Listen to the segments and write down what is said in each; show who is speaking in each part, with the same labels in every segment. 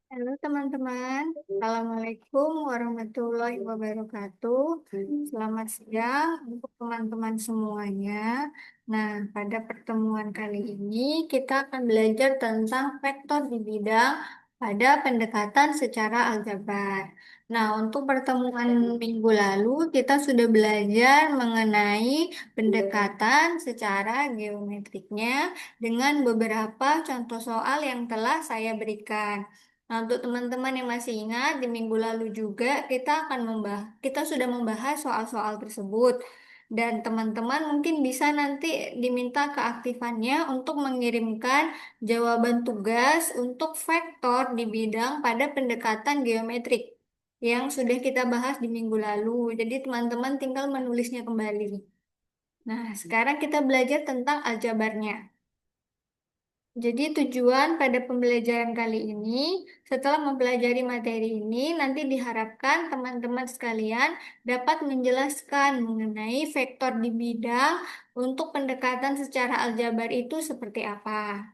Speaker 1: Halo teman-teman, Assalamualaikum warahmatullahi wabarakatuh. Selamat siang untuk teman-teman semuanya. Nah, pada pertemuan kali ini kita akan belajar tentang vektor di bidang pada pendekatan secara aljabar. Nah, untuk pertemuan minggu lalu kita sudah belajar mengenai pendekatan secara geometriknya dengan beberapa contoh soal yang telah saya berikan. Nah, untuk teman-teman yang masih ingat, di minggu lalu juga kita sudah membahas soal-soal tersebut. Dan teman-teman mungkin bisa nanti diminta keaktifannya untuk mengirimkan jawaban tugas untuk vektor di bidang pada pendekatan geometrik yang sudah kita bahas di minggu lalu. Jadi teman-teman tinggal menulisnya kembali. Nah, sekarang kita belajar tentang aljabarnya. Jadi tujuan pada pembelajaran kali ini, setelah mempelajari materi ini, nanti diharapkan teman-teman sekalian dapat menjelaskan mengenai vektor di bidang untuk pendekatan secara aljabar itu seperti apa.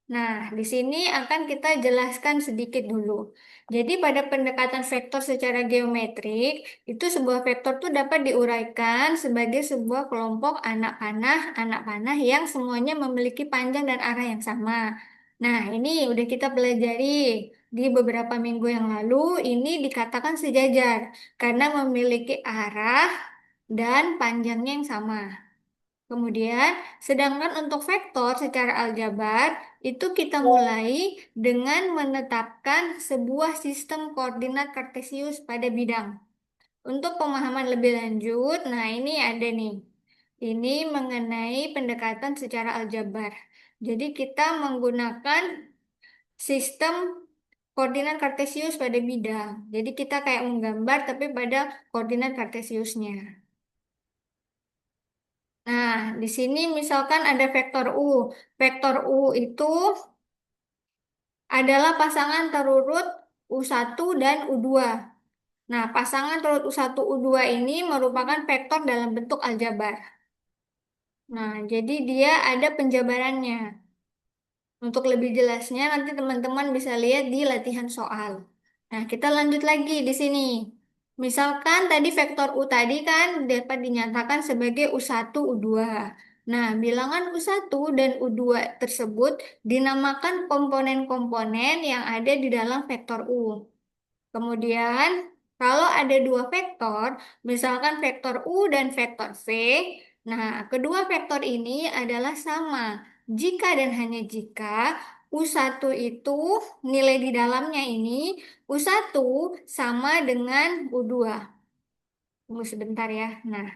Speaker 1: Nah, di sini akan kita jelaskan sedikit dulu. Jadi pada pendekatan vektor secara geometrik, itu sebuah vektor tuh dapat diuraikan sebagai sebuah kelompok anak panah yang semuanya memiliki panjang dan arah yang sama. Nah, ini udah kita pelajari di beberapa minggu yang lalu, ini dikatakan sejajar karena memiliki arah dan panjangnya yang sama. Kemudian, sedangkan untuk vektor secara aljabar, itu kita mulai dengan menetapkan sebuah sistem koordinat kartesius pada bidang. Untuk pemahaman lebih lanjut, nah ini ada nih. Ini mengenai pendekatan secara aljabar. Jadi kita menggunakan sistem koordinat kartesius pada bidang. Jadi kita kayak menggambar tapi pada koordinat kartesiusnya. Nah, di sini misalkan ada vektor U. Vektor U itu adalah pasangan terurut U1 dan U2. Nah, pasangan terurut U1 U2 ini merupakan vektor dalam bentuk aljabar. Nah, jadi dia ada penjabarannya. Untuk lebih jelasnya nanti teman-teman bisa lihat di latihan soal. Nah, kita lanjut lagi di sini. Misalkan tadi vektor U tadi kan dapat dinyatakan sebagai U1, U2. Nah, bilangan U1 dan U2 tersebut dinamakan komponen-komponen yang ada di dalam vektor U. Kemudian, kalau ada dua vektor, misalkan vektor U dan vektor V, nah, kedua vektor ini adalah sama. Jika dan hanya jika U1 itu nilai di dalamnya ini, U1 sama dengan U2. Tunggu sebentar ya. Nah,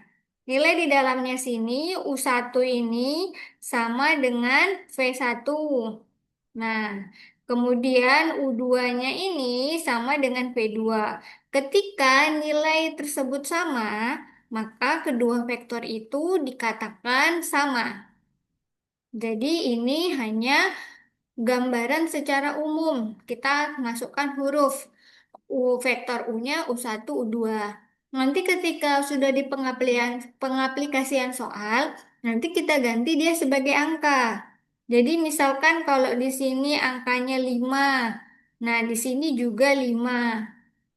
Speaker 1: nilai di dalamnya sini U1 ini sama dengan V1. Nah, kemudian U2-nya ini sama dengan V2. Ketika nilai tersebut sama, maka kedua vektor itu dikatakan sama. Jadi ini hanya gambaran secara umum. Kita masukkan huruf. Vektor U-nya U1, U2. Nanti ketika sudah di pengaplikasian soal, nanti kita ganti dia sebagai angka. Jadi misalkan kalau di sini angkanya 5, nah di sini juga 5.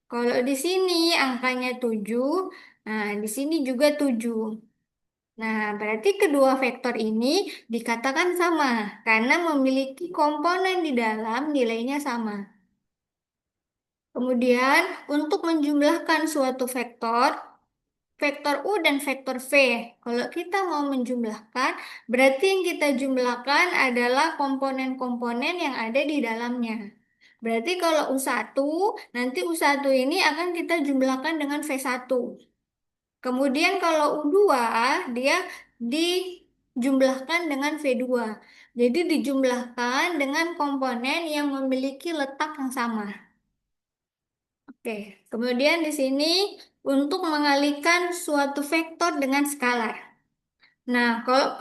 Speaker 1: Kalau di sini angkanya 7, nah di sini juga 7. Nah, berarti kedua vektor ini dikatakan sama karena memiliki komponen di dalam nilainya sama. Kemudian, untuk menjumlahkan suatu vektor, vektor U dan vektor V, kalau kita mau menjumlahkan, berarti yang kita jumlahkan adalah komponen-komponen yang ada di dalamnya. Berarti kalau U1, nanti U1 ini akan kita jumlahkan dengan V1. Kemudian kalau U2, dia dijumlahkan dengan V2. Jadi dijumlahkan dengan komponen yang memiliki letak yang sama. Oke, kemudian di sini untuk mengalihkan suatu vektor dengan skalar. Nah, kalau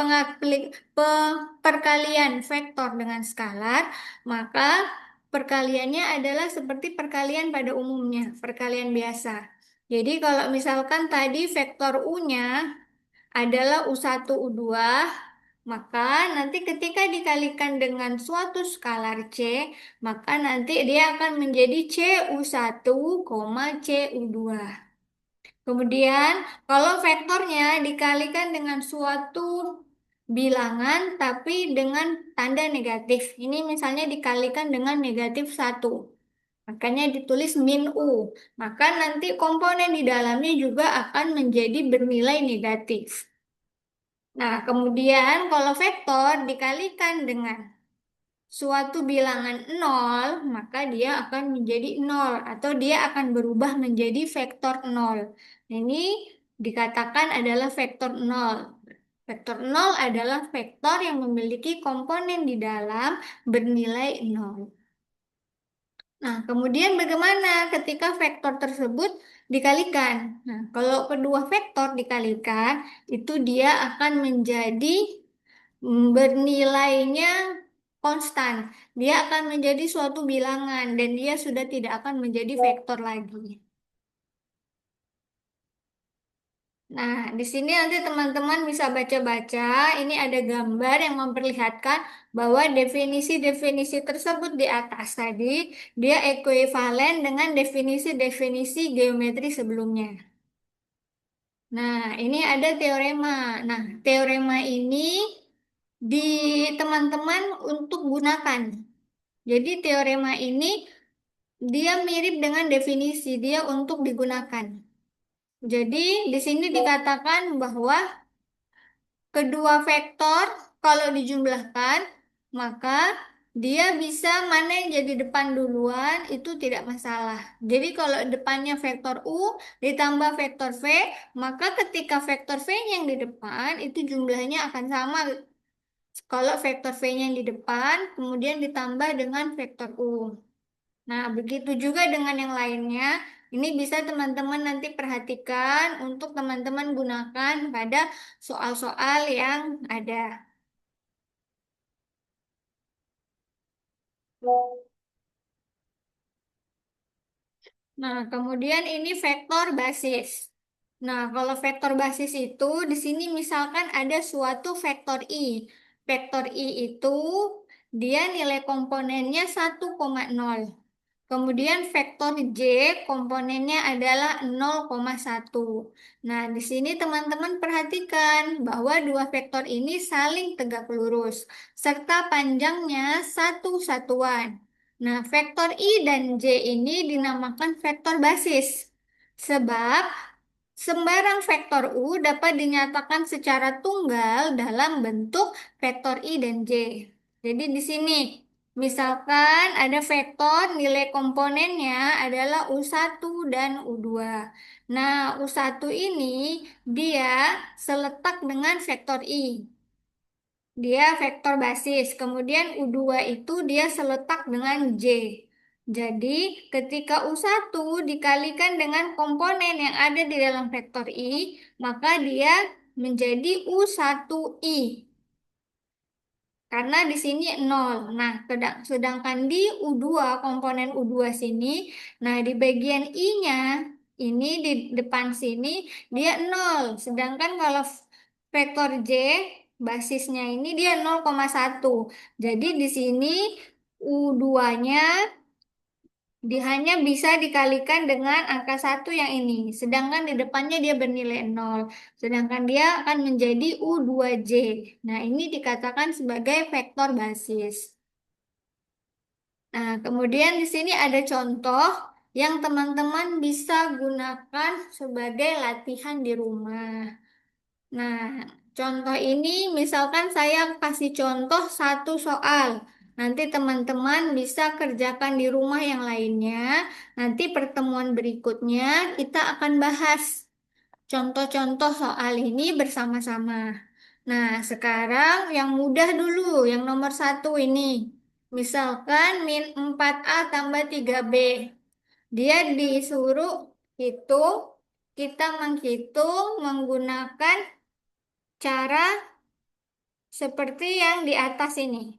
Speaker 1: perkalian vektor dengan skalar, maka perkaliannya adalah seperti perkalian pada umumnya, perkalian biasa. Jadi kalau misalkan tadi vektor U-nya adalah U1, U2, Maka nanti ketika dikalikan dengan suatu skalar C, maka nanti dia akan menjadi CU1, CU2. Kemudian, kalau vektornya dikalikan dengan suatu bilangan tapi dengan tanda negatif. Ini misalnya dikalikan dengan -1. Makanya ditulis min U. Maka nanti komponen di dalamnya juga akan menjadi bernilai negatif. Nah, kemudian kalau vektor dikalikan dengan suatu bilangan nol, maka dia akan menjadi nol atau dia akan berubah menjadi vektor nol. Ini dikatakan adalah vektor nol. Vektor nol adalah vektor yang memiliki komponen di dalam bernilai nol. Nah, kemudian bagaimana ketika vektor tersebut dikalikan? Nah, kalau kedua vektor dikalikan, itu dia akan menjadi bernilainya konstan. Dia akan menjadi suatu bilangan dan dia sudah tidak akan menjadi vektor lagi. Nah, di sini nanti teman-teman bisa baca-baca. Ini ada gambar yang memperlihatkan bahwa definisi-definisi tersebut di atas tadi dia ekuivalen dengan definisi-definisi geometri sebelumnya. Nah, ini ada teorema. Nah, teorema ini di teman-teman untuk gunakan. Jadi teorema ini dia mirip dengan definisi dia untuk digunakan. Jadi di sini dikatakan bahwa kedua vektor kalau dijumlahkan maka dia bisa mana yang jadi depan duluan itu tidak masalah. Jadi kalau depannya vektor U ditambah vektor V, maka ketika vektor V yang di depan itu jumlahnya akan sama. Kalau vektor V-nya yang di depan kemudian ditambah dengan vektor U. Nah, begitu juga dengan yang lainnya. Ini bisa teman-teman nanti perhatikan untuk teman-teman gunakan pada soal-soal yang ada. Nah, kemudian ini vektor basis. Nah, kalau vektor basis itu di sini misalkan ada suatu vektor I. Vektor I itu dia nilai komponennya 1,0. Kemudian vektor J komponennya adalah 0,1. Nah, di sini teman-teman perhatikan bahwa dua vektor ini saling tegak lurus serta panjangnya satu satuan. Nah, vektor I dan J ini dinamakan vektor basis sebab sembarang vektor U dapat dinyatakan secara tunggal dalam bentuk vektor I dan J. Jadi di sini misalkan ada vektor nilai komponennya adalah U1 dan U2. Nah, U1 ini dia seletak dengan vektor I. Dia vektor basis. Kemudian U2 itu dia seletak dengan J. Jadi, ketika U1 dikalikan dengan komponen yang ada di dalam vektor I, maka dia menjadi U1I. Karena di sini 0. Nah, sedangkan di U2, komponen U2 sini, nah di bagian I-nya, ini di depan sini, dia 0. Sedangkan kalau vektor J, basisnya ini dia 0,1. Jadi di sini U2-nya hanya bisa dikalikan dengan angka satu yang ini. Sedangkan di depannya dia bernilai 0. Sedangkan dia akan menjadi U2J. Nah, ini dikatakan sebagai vektor basis. Nah, kemudian di sini ada contoh yang teman-teman bisa gunakan sebagai latihan di rumah. Nah, contoh ini misalkan saya kasih contoh satu soal. Nanti teman-teman bisa kerjakan di rumah yang lainnya. Nanti pertemuan berikutnya kita akan bahas contoh-contoh soal ini bersama-sama. Nah, sekarang yang mudah dulu, yang nomor satu ini. Misalkan min 4A tambah 3B. Dia disuruh hitung, kita menghitung menggunakan cara seperti yang di atas ini.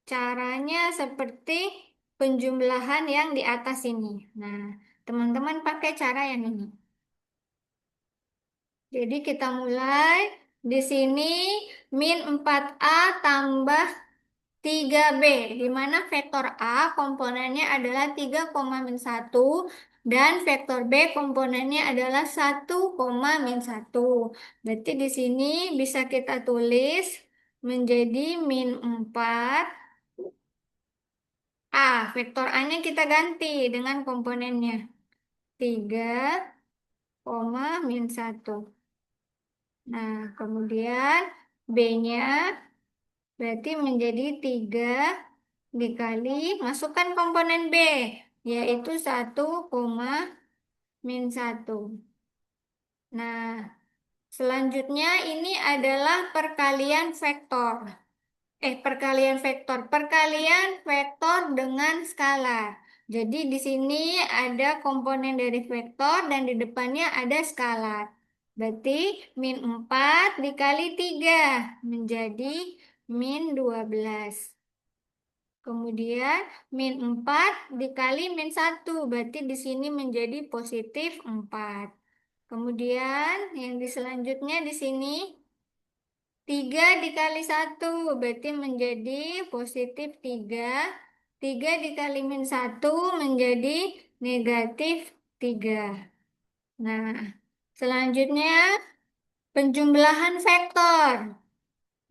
Speaker 1: Caranya seperti penjumlahan yang di atas ini. Nah, teman-teman pakai cara yang ini. Jadi kita mulai Di sini min 4A tambah 3B, di mana vektor A komponennya adalah 3,-1 dan vektor B komponennya adalah 1,-1. Berarti di sini bisa kita tulis menjadi min 4 A. Vektor A-nya kita ganti dengan komponennya 3,-1. Nah, kemudian B-nya berarti menjadi 3 dikali, masukkan komponen B, yaitu 1,-1. Nah, selanjutnya ini adalah perkalian vektor. Perkalian vektor dengan skalar. Jadi di sini ada komponen dari vektor dan di depannya ada skalar. Berarti min 4 dikali 3 menjadi min 12. Kemudian min 4 dikali min 1, berarti di sini menjadi positif 4. Kemudian yang di selanjutnya di sini 3 dikali 1 berarti menjadi positif 3. 3 dikali min 1 menjadi negatif 3. Nah, selanjutnya penjumlahan vektor.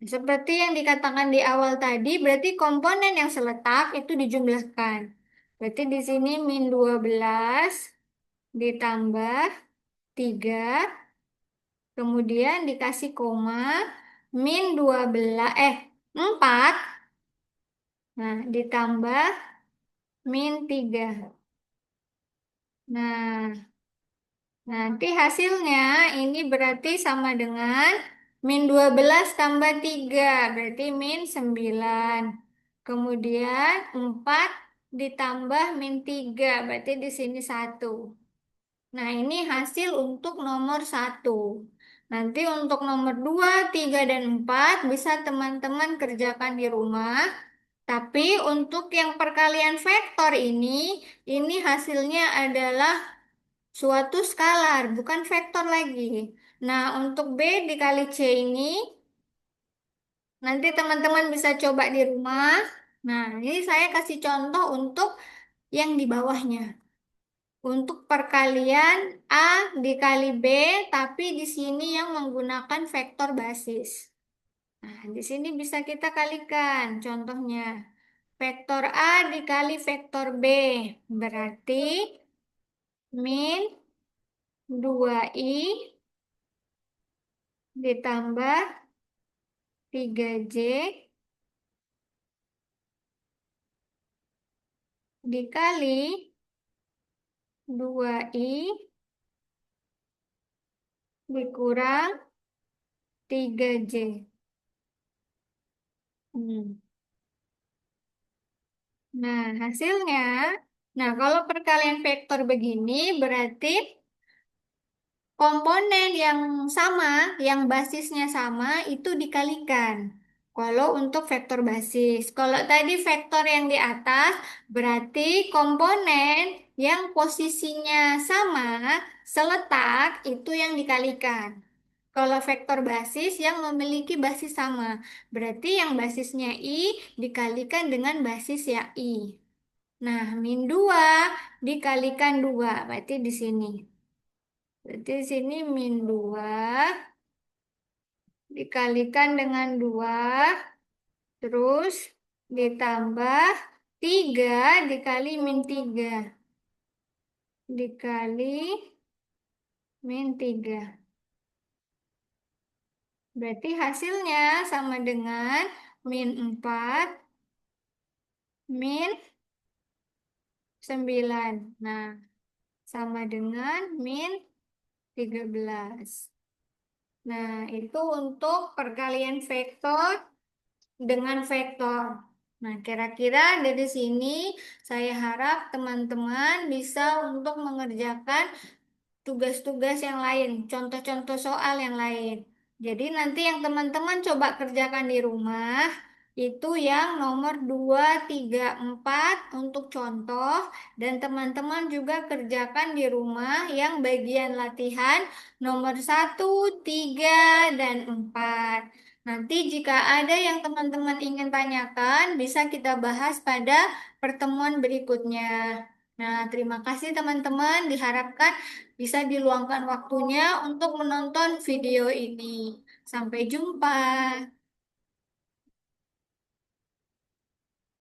Speaker 1: Seperti yang dikatakan di awal tadi, berarti komponen yang seletak itu dijumlahkan. Berarti di sini min 12 ditambah 3, kemudian dikasih koma, min 12, 4, nah ditambah min 3. Nah, nanti hasilnya ini berarti sama dengan min 12 tambah 3 berarti min 9. Kemudian 4 ditambah min 3 berarti di sini 1. Nah, ini hasil untuk nomor 1. Nanti untuk nomor 2, 3, dan 4 bisa teman-teman kerjakan di rumah. Tapi untuk yang perkalian vektor ini hasilnya adalah suatu skalar, bukan vektor lagi. Nah, untuk B dikali C ini, nanti teman-teman bisa coba di rumah. Nah, ini saya kasih contoh untuk yang di bawahnya. Untuk perkalian A dikali B, tapi di sini yang menggunakan vektor basis. Nah, di sini bisa kita kalikan. Contohnya, vektor A dikali vektor B, berarti min 2i ditambah 3j dikali 2i dikurang 3j. Hmm. Nah, hasilnya, nah kalau perkalian vektor begini berarti komponen yang sama, yang basisnya sama, itu dikalikan. Kalau untuk vektor basis. Kalau tadi vektor yang di atas, berarti komponen yang posisinya sama, seletak, itu yang dikalikan. Kalau vektor basis yang memiliki basis sama, berarti yang basisnya I dikalikan dengan basis ya I. Nah, min 2 dikalikan 2, berarti di sini. Berarti di sini min 2 dikalikan dengan 2 terus ditambah 3 dikali min 3 dikali min 3. Berarti hasilnya sama dengan min 4 min 9. Nah, sama dengan min 13. Nah, itu untuk perkalian vektor dengan vektor. Nah, kira-kira dari sini saya harap teman-teman bisa untuk mengerjakan tugas-tugas yang lain, contoh-contoh soal yang lain. Jadi nanti yang teman-teman coba kerjakan di rumah, Itu yang nomor 2, 3, 4 untuk contoh dan teman-teman juga kerjakan di rumah yang bagian latihan nomor 1, 3, dan 4. Nanti jika ada yang teman-teman ingin tanyakan, bisa kita bahas pada pertemuan berikutnya. Nah, terima kasih teman-teman. Diharapkan bisa diluangkan waktunya untuk menonton video ini. Sampai jumpa.